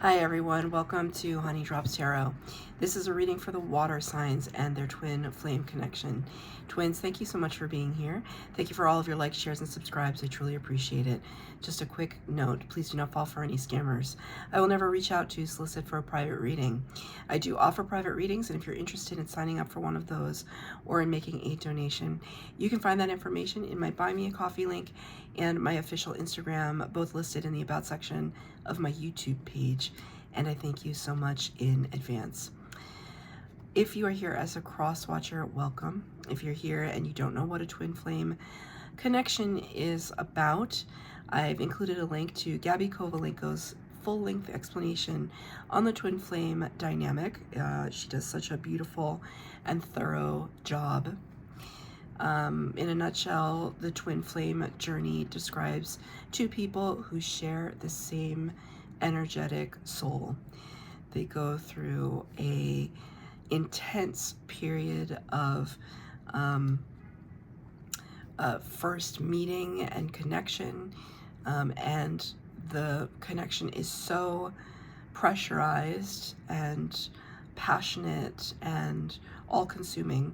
Hi everyone, welcome to Honey Drops Tarot. This is a reading for the water signs and their twin flame connection. Twins, thank you so much for being here. Thank you for all of your likes, shares, and subscribes. I truly appreciate it. Just a quick note, please do not fall for any scammers. I will never reach out to solicit for a private reading. I do offer private readings, and if you're interested in signing up for one of those or in making a donation, you can find that information in my Buy Me a Coffee link and my official Instagram, both listed in the About section of my YouTube page. And I thank you so much in advance. If you are here as a cross watcher, welcome. If you're here and you don't know what a twin flame connection is about, I've included a link to Gabi Kovalenko's full-length explanation on the twin flame dynamic. She does such a beautiful and thorough job. In a nutshell, the twin flame journey describes two people who share the same energetic soul. They go through a intense period of first meeting and connection, and the connection is so pressurized and passionate and all-consuming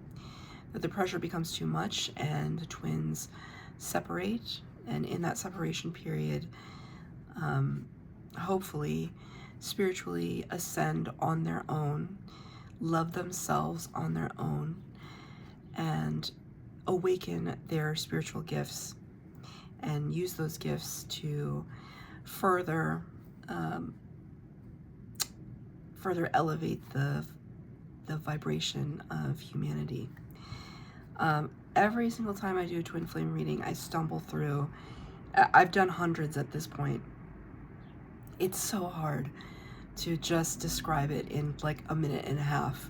that the pressure becomes too much and the twins separate, and in that separation period, hopefully spiritually ascend on their own, love themselves on their own, and awaken their spiritual gifts and use those gifts to further elevate the vibration of humanity. Every single time I do a twin flame reading, I stumble through. I've done hundreds at this point. It's so hard to just describe it in like a minute and a half.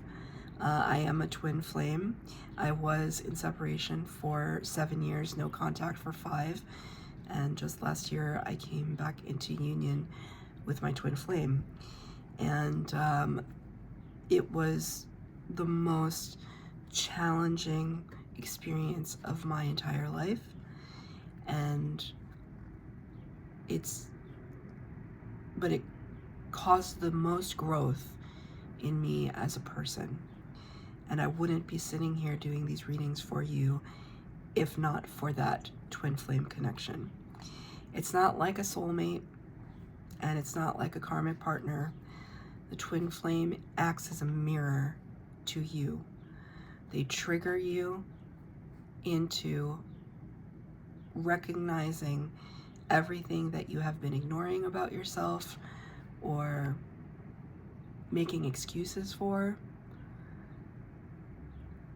I am a twin flame. I was in separation for 7 years, no contact for 5. And just last year, I came back into union with my twin flame. And it was the most challenging experience of my entire life. And but it caused the most growth in me as a person. And I wouldn't be sitting here doing these readings for you if not for that twin flame connection. It's not like a soulmate, and it's not like a karmic partner. The twin flame acts as a mirror to you. They trigger you into recognizing everything that you have been ignoring about yourself or making excuses for.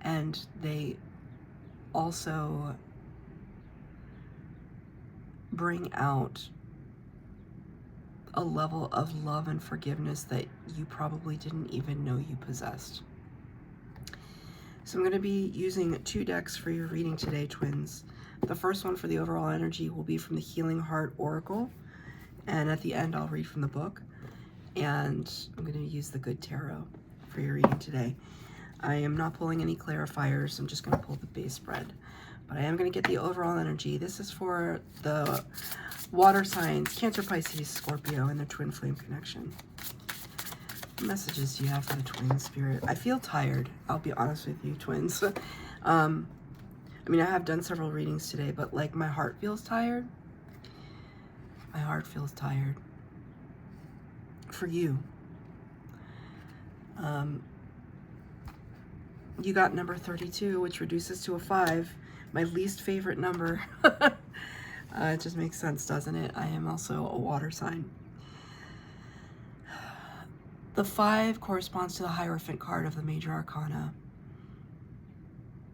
And they also bring out a level of love and forgiveness that you probably didn't even know you possessed. So I'm going to be using 2 decks for your reading today, twins. The first one for the overall energy will be from the Healing Heart Oracle, and at the end I'll read from the book. And I'm going to use the Good Tarot for your reading today. I am not pulling any clarifiers, I'm just going to pull the base spread. But I am going to get the overall energy. This is for the water signs, Cancer, Pisces, Scorpio, and their twin flame connection. What messages do you have for the twin spirit? I feel tired, I'll be honest with you, twins. I mean, I have done several readings today, but like my heart feels tired. My heart feels tired. For you. You got number 32, which reduces to a 5. My least favorite number. It just makes sense, doesn't it? I am also a water sign. The 5 corresponds to the Hierophant card of the Major Arcana.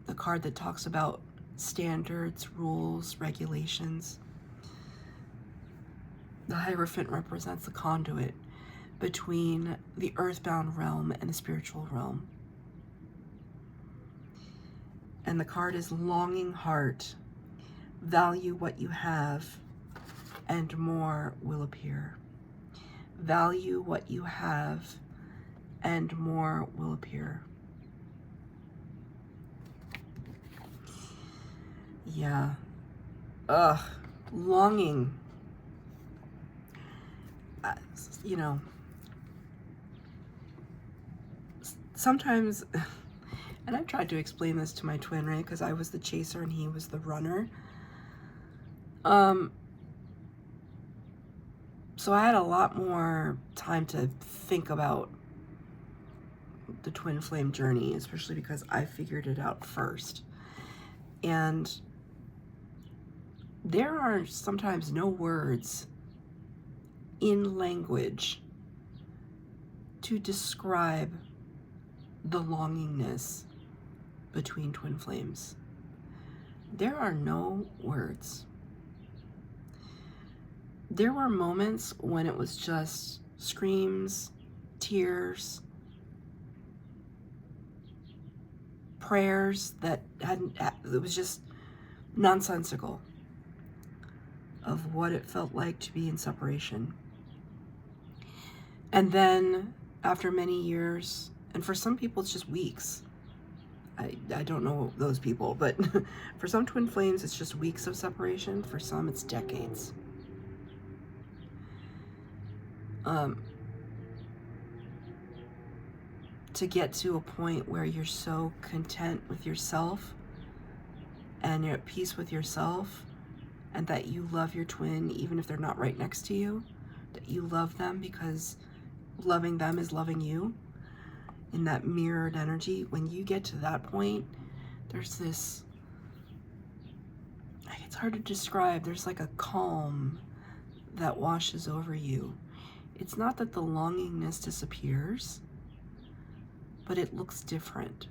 The card that talks about standards, rules, regulations. The Hierophant represents the conduit between the earthbound realm and the spiritual realm. And the card is Longing Heart. Value what you have, and more will appear. Value what you have, and more will appear. Yeah. Longing. You know, sometimes, and I've tried to explain this to my twin, right? Because I was the chaser and he was the runner. So I had a lot more time to think about the twin flame journey, especially because I figured it out first. And there are sometimes no words in language to describe the longingness between twin flames. There are no words. There were moments when it was just screams, tears, prayers that it was just nonsensical of what it felt like to be in separation. And then after many years, and for some people it's just weeks, I don't know those people, but for some twin flames it's just weeks of separation. For some it's decades. To get to a point where you're so content with yourself and you're at peace with yourself, and that you love your twin even if they're not right next to you, that you love them because loving them is loving you in that mirrored energy. When you get to that point, there's this, it's hard to describe, there's like a calm that washes over you. It's not that the longingness disappears, but it looks different.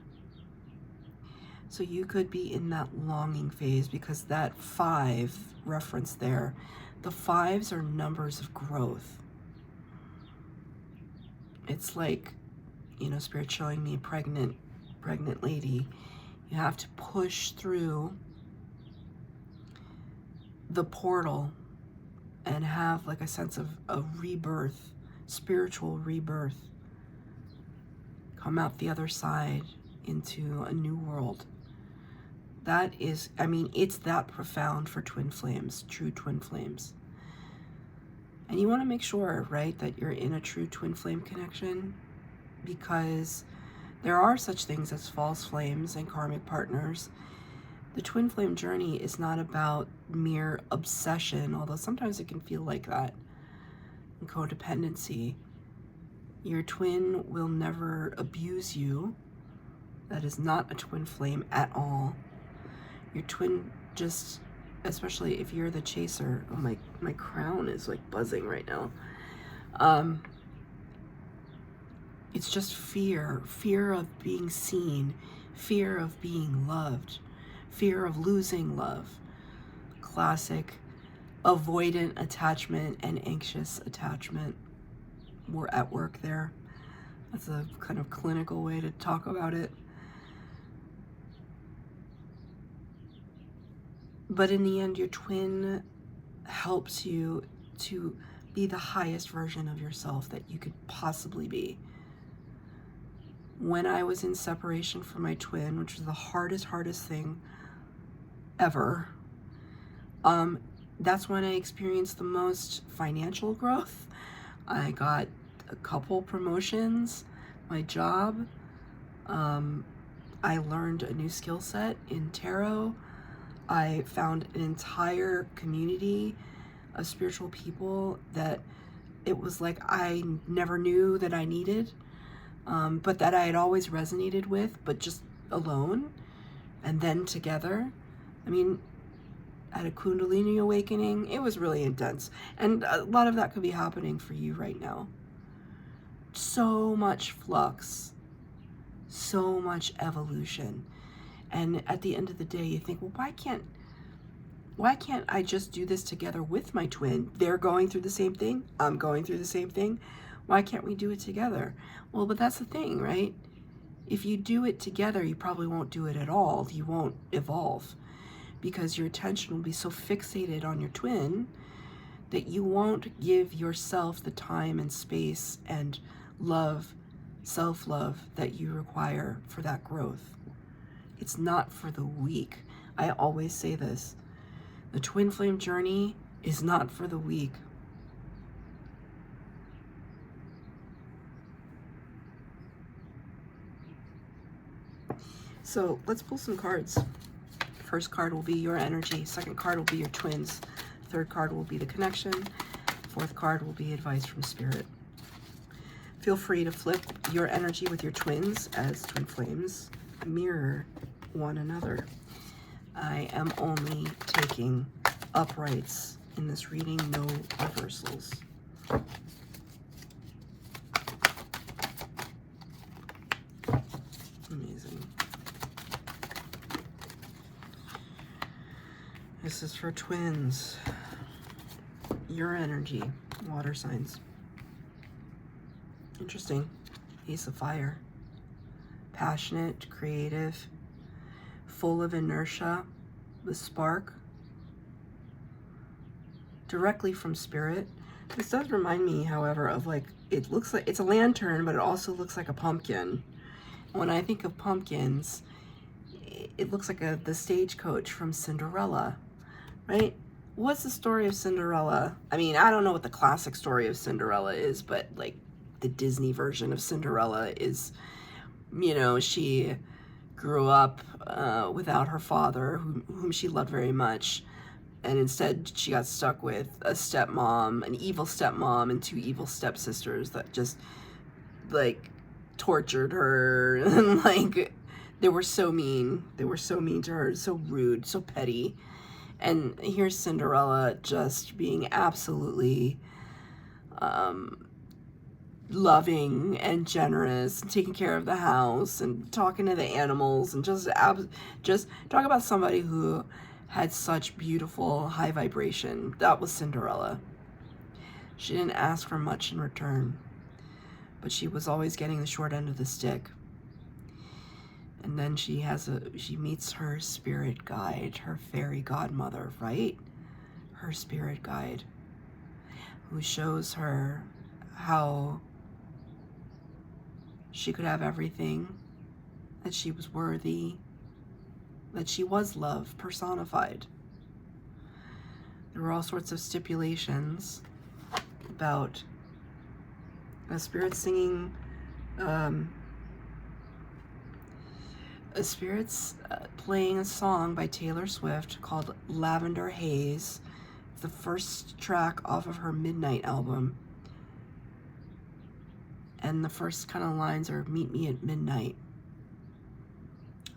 So you could be in that longing phase, because that 5 reference there, the 5s are numbers of growth. It's like, you know, Spirit showing me a pregnant lady. You have to push through the portal and have like a sense of rebirth, spiritual rebirth. Come out the other side into a new world. That is, I mean, it's that profound for twin flames, true twin flames. And you want to make sure, right, that you're in a true twin flame connection, because there are such things as false flames and karmic partners. The twin flame journey is not about mere obsession, although sometimes it can feel like that, and codependency. Your twin will never abuse you. That is not a twin flame at all. Your twin just, especially if you're the chaser, oh my crown is like buzzing right now. It's just fear of being seen, fear of being loved, fear of losing love. Classic avoidant attachment and anxious attachment. We're at work there. That's a kind of clinical way to talk about it. But in the end, your twin helps you to be the highest version of yourself that you could possibly be. When I was in separation from my twin, which was the hardest thing ever, that's when I experienced the most financial growth. I got a couple promotions, my job. I learned a new skill set in tarot. I found an entire community of spiritual people that it was like I never knew that I needed, but that I had always resonated with, but just alone, and then together. I mean, I had a Kundalini awakening. It was really intense. And a lot of that could be happening for you right now. So much flux, so much evolution. And at the end of the day, you think, well, why can't I just do this together with my twin? They're going through the same thing. I'm going through the same thing. Why can't we do it together? Well, but that's the thing, right? If you do it together, you probably won't do it at all. You won't evolve, because your attention will be so fixated on your twin that you won't give yourself the time and space and love, self-love that you require for that growth. It's not for the weak. I always say this. The twin flame journey is not for the weak. So let's pull some cards. First card will be your energy. Second card will be your twins. Third card will be the connection. Fourth card will be advice from spirit. Feel free to flip your energy with your twins as twin flames mirror one another. I am only taking uprights in this reading, no reversals. Amazing. This is for twins. Your energy, water signs. Interesting. Ace of Fire. Passionate, creative, full of inertia, the spark. Directly from spirit. This does remind me, however, of like, it looks like it's a lantern, but it also looks like a pumpkin. When I think of pumpkins, it looks like the stagecoach from Cinderella, right? What's the story of Cinderella? I mean, I don't know what the classic story of Cinderella is, but like the Disney version of Cinderella is, you know, she grew up without her father, whom she loved very much, and instead she got stuck with a stepmom, an evil stepmom, and two evil stepsisters that just like tortured her, and like they were so mean. They were so mean to her, so rude, so petty. And here's Cinderella just being absolutely loving and generous, and taking care of the house and talking to the animals, and just talk about somebody who had such beautiful high vibration. That was Cinderella. She didn't ask for much in return, but she was always getting the short end of the stick. And then she meets her spirit guide, her fairy godmother, right? Her spirit guide, who shows her how she could have everything, that she was worthy, that she was love personified. There were all sorts of stipulations about a spirit singing, playing a song by Taylor Swift called Lavender Haze, the first track off of her Midnight album. And the first kind of lines are, "Meet me at midnight.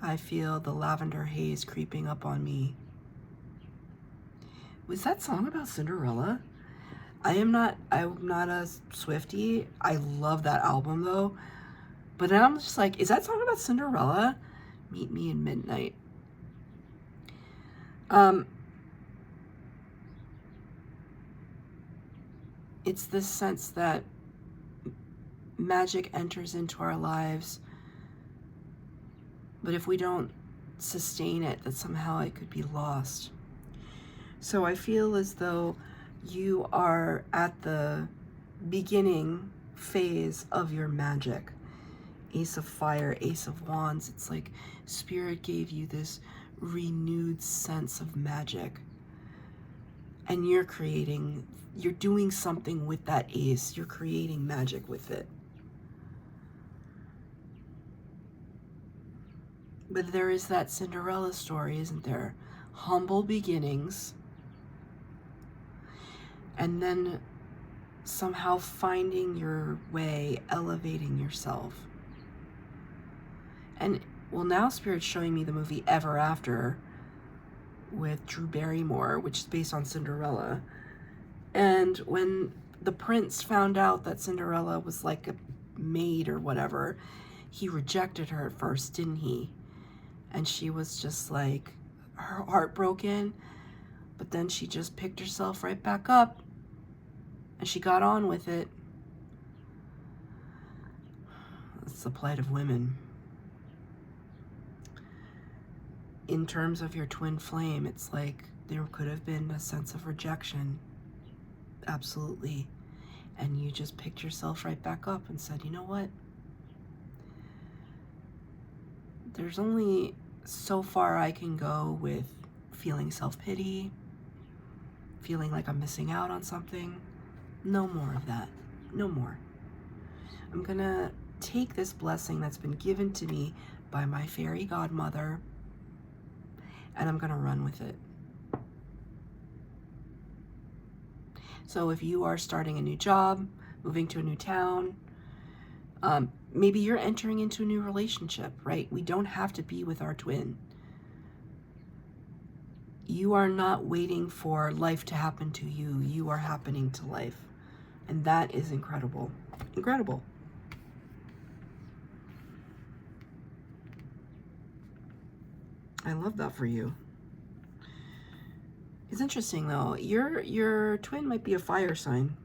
I feel the lavender haze creeping up on me." Was that song about Cinderella? I'm not a Swiftie. I love that album though. But then I'm just like, is that song about Cinderella? Meet me in midnight. It's this sense that magic enters into our lives, but if we don't sustain it, that somehow it could be lost. So I feel as though you are at the beginning phase of your magic. Ace of Fire, Ace of Wands. It's like Spirit gave you this renewed sense of magic. And you're doing something with that ace. You're creating magic with it. But there is that Cinderella story, isn't there? Humble beginnings. And then somehow finding your way, elevating yourself. And, well, now Spirit's showing me the movie Ever After with Drew Barrymore, which is based on Cinderella. And when the prince found out that Cinderella was like a maid or whatever, he rejected her at first, didn't he? And she was just like, her heart broken, but then she just picked herself right back up and she got on with it. That's the plight of women. In terms of your twin flame, it's like there could have been a sense of rejection. Absolutely. And you just picked yourself right back up and said, you know what? There's only so far I can go with feeling self-pity, feeling like I'm missing out on something. No more of that. No more. I'm gonna take this blessing that's been given to me by my fairy godmother, and I'm going to run with it. So if you are starting a new job, moving to a new town, maybe you're entering into a new relationship, right? We don't have to be with our twin. You are not waiting for life to happen to you. You are happening to life. And that is incredible. Incredible. I love that for you. It's interesting though. Your twin might be a fire sign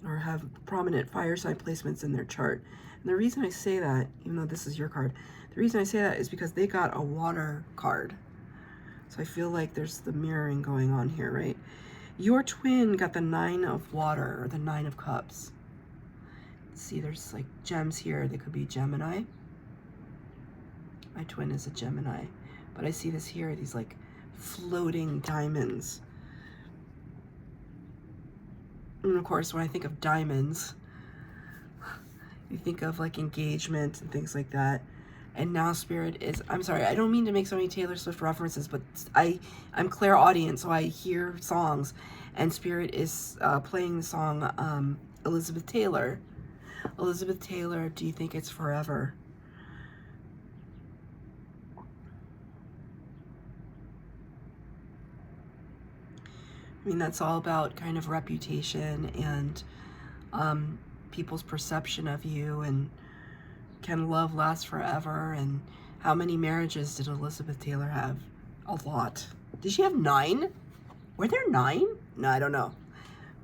or have prominent fire sign placements in their chart. And the reason I say that, even though this is your card, the reason I say that is because they got a water card. So I feel like there's the mirroring going on here, right? Your twin got the 9 of water, or the 9 of cups. See, there's like gems here. They could be Gemini. My twin is a Gemini. But I see this here, these like floating diamonds. And of course, when I think of diamonds, you think of like engagement and things like that. And now Spirit is, I'm sorry, I don't mean to make so many Taylor Swift references, but I'm clairaudient, so I hear songs. And Spirit is playing the song Elizabeth Taylor. Elizabeth Taylor, Do You Think It's Forever? I mean, that's all about kind of reputation and people's perception of you, and can love last forever? And how many marriages did Elizabeth Taylor have? A lot. Did she have 9? Were there 9? No, I don't know.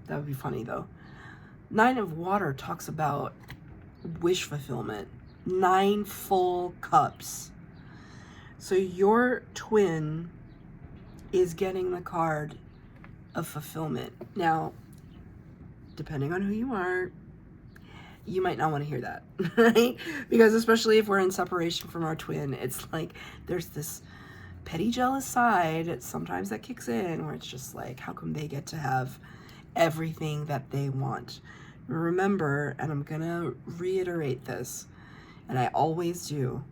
That would be funny though. 9 of water talks about wish fulfillment. 9 full cups. So your twin is getting the card of fulfillment. Now, depending on who you are, you might not want to hear that, right? Because especially if we're in separation from our twin, it's like there's this petty jealous side sometimes that kicks in, where it's just like, how come they get to have everything that they want? Remember, and I'm gonna reiterate this, and I always do,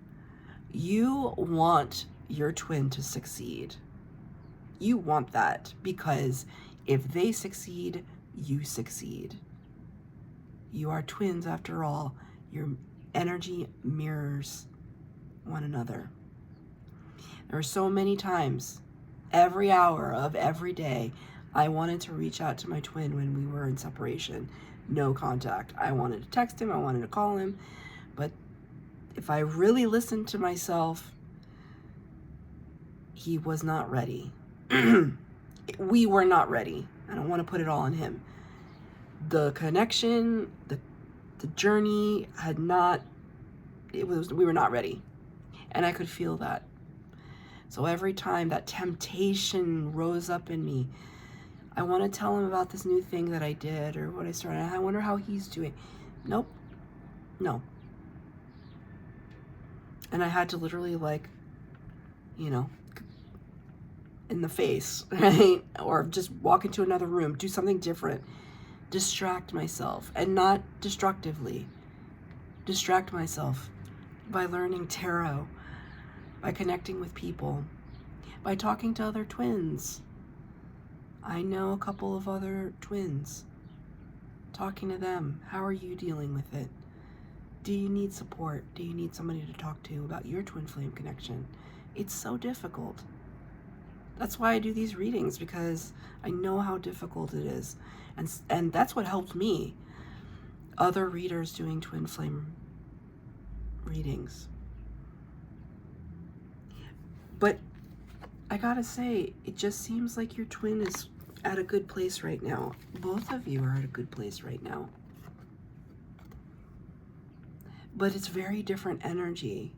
you want your twin to succeed. You want that, because if they succeed, you succeed. You are twins after all. Your energy mirrors one another. There are so many times, every hour of every day, I wanted to reach out to my twin when we were in separation. No contact. I wanted to text him, I wanted to call him, but if I really listened to myself, he was not ready. We were not ready. I don't want to put it all on him. The connection, the journey had not, we were not ready. And I could feel that. So every time that temptation rose up in me, I want to tell him about this new thing that I did or what I started. I wonder how he's doing. Nope. No. And I had to literally, like, you know, in the face, right? Or just walk into another room, do something different, distract myself, and not destructively. Distract myself by learning tarot, by connecting with people, by talking to other twins. I know a couple of other twins. Talking to them. How are you dealing with it? Do you need support? Do you need somebody to talk to about your twin flame connection? It's so difficult. That's why I do these readings, because I know how difficult it is. And that's what helped me. Other readers doing twin flame readings. But I gotta say, it just seems like your twin is at a good place right now. Both of you are at a good place right now. But it's very different energy.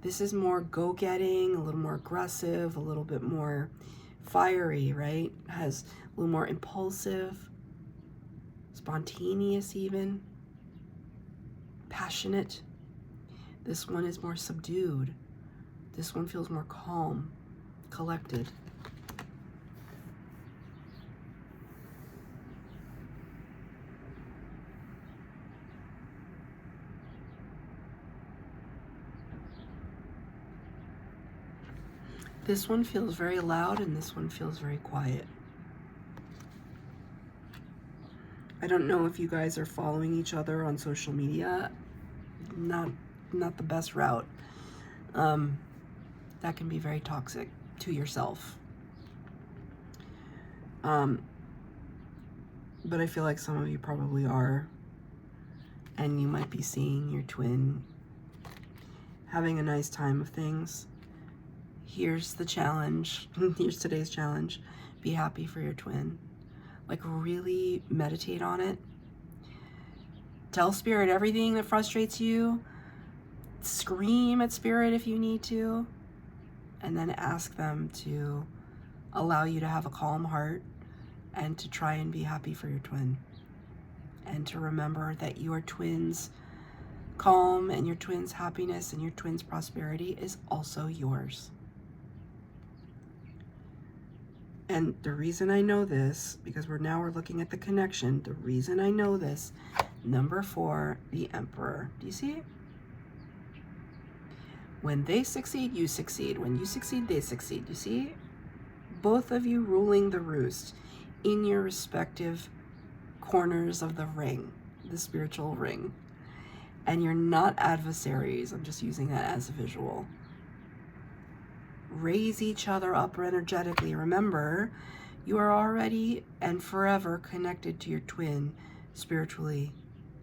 This is more go-getting, a little more aggressive, a little bit more fiery, right? Has a little more impulsive, spontaneous even, passionate. This one is more subdued. This one feels more calm, collected. This one feels very loud and this one feels very quiet. I don't know if you guys are following each other on social media. Not the best route. That can be very toxic to yourself. But I feel like some of you probably are, and you might be seeing your twin having a nice time of things. Here's the challenge. Here's today's challenge. Be happy for your twin. Like, really meditate on it. Tell Spirit everything that frustrates you. Scream at Spirit if you need to. And then ask them to allow you to have a calm heart and to try and be happy for your twin. And to remember that your twin's calm and your twin's happiness and your twin's prosperity is also yours. And the reason I know this, because we're looking at the connection, the reason I know this, number 4, the Emperor. Do you see it? When they succeed, you succeed. When you succeed, they succeed. You see? Both of you ruling the roost in your respective corners of the ring, the spiritual ring. And you're not adversaries. I'm just using that as a visual. Raise each other up energetically. Remember, you are already and forever connected to your twin spiritually,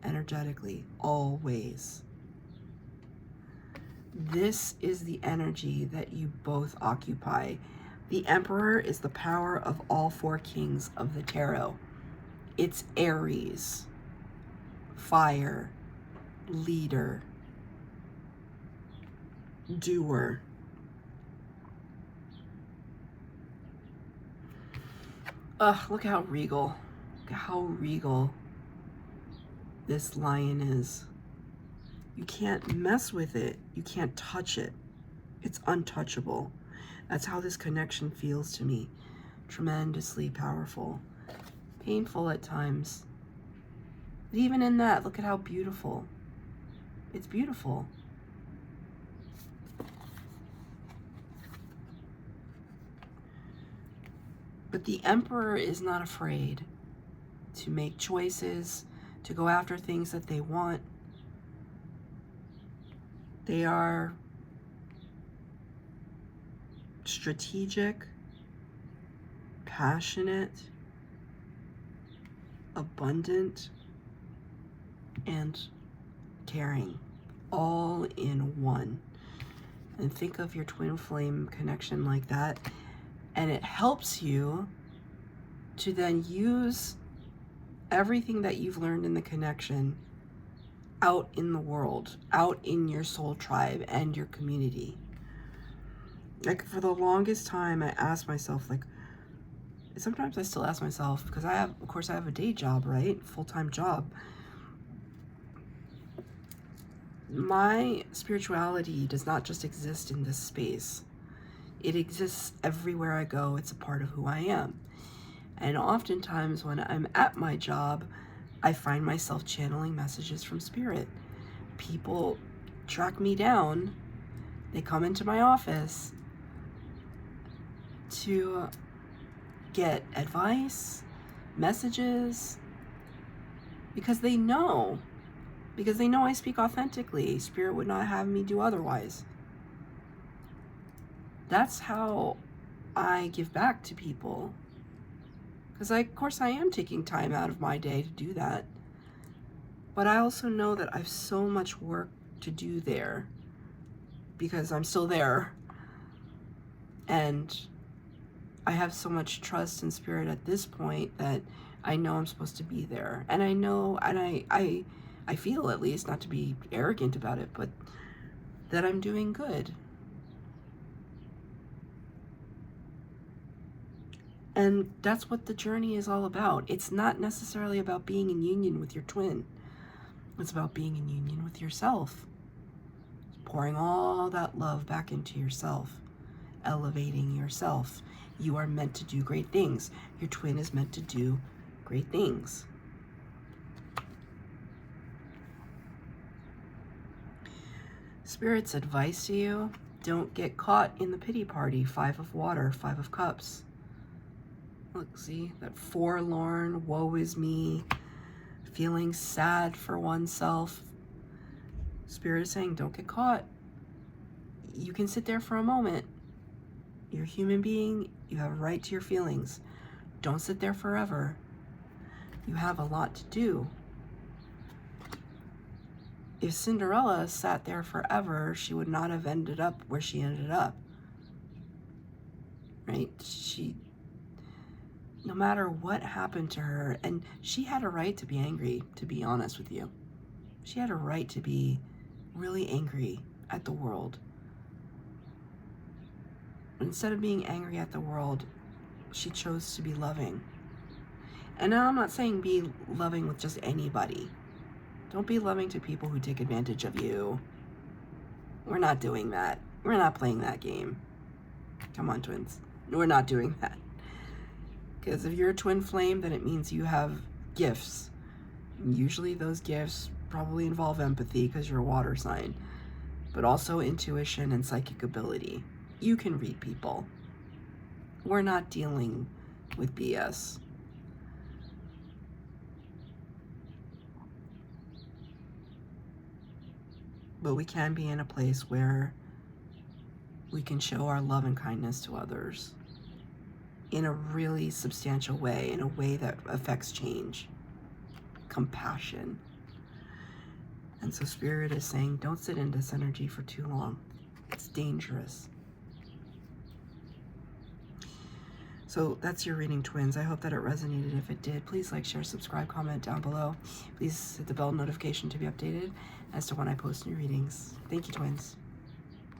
energetically, always. This is the energy that you both occupy. The Emperor is the power of all 4 kings of the tarot. It's Aries, fire, leader, doer. Look how regal. Look how regal this lion is. You can't mess with it. You can't touch it. It's untouchable. That's how this connection feels to me. Tremendously powerful. Painful at times. But even in that, look at how beautiful. It's beautiful. But the Emperor is not afraid to make choices, to go after things that they want. They are strategic, passionate, abundant, and caring, all in one. And think of your twin flame connection like that. And it helps you to then use everything that you've learned in the connection out in the world, out in your soul tribe and your community. Like, for the longest time, I asked myself, like, sometimes I still ask myself, because of course I have a day job, right? Full-time job. My spirituality does not just exist in this space. It exists everywhere I go. It's a part of who I am. And oftentimes when I'm at my job, I find myself channeling messages from Spirit. People track me down. They come into my office to get advice, messages, because they know I speak authentically. Spirit would not have me do otherwise. That's how I give back to people. Because of course I am taking time out of my day to do that. But I also know that I have so much work to do there because I'm still there. And I have so much trust in Spirit at this point that I know I'm supposed to be there. And I know, and I feel, at least, not to be arrogant about it, but that I'm doing good. And that's what the journey is all about. It's not necessarily about being in union with your twin. It's about being in union with yourself. Pouring all that love back into yourself. Elevating yourself. You are meant to do great things. Your twin is meant to do great things. Spirit's advice to you, Don't get caught in the pity party. 5 of water, 5 of cups. Look, see, that forlorn, woe is me, feeling sad for oneself. Spirit is saying, don't get caught. You can sit there for a moment. You're a human being. You have a right to your feelings. Don't sit there forever. You have a lot to do. If Cinderella sat there forever, she would not have ended up where she ended up. Right? No matter what happened to her, and she had a right to be angry, to be honest with you. She had a right to be really angry at the world. But instead of being angry at the world, she chose to be loving. And now I'm not saying be loving with just anybody. Don't be loving to people who take advantage of you. We're not doing that. We're not playing that game. Come on, twins. We're not doing that. Because if you're a twin flame, then it means you have gifts. Usually those gifts probably involve empathy because you're a water sign, but also intuition and psychic ability. You can read people. We're not dealing with BS. But we can be in a place where we can show our love and kindness to others in a really substantial way, in a way that affects change, compassion. And so Spirit is saying, don't sit in this energy for too long. It's dangerous. So that's your reading, twins. I hope that it resonated. If it did, please like, share, subscribe, comment down below. Please hit the bell notification to be updated as to when I post new readings. Thank you, twins.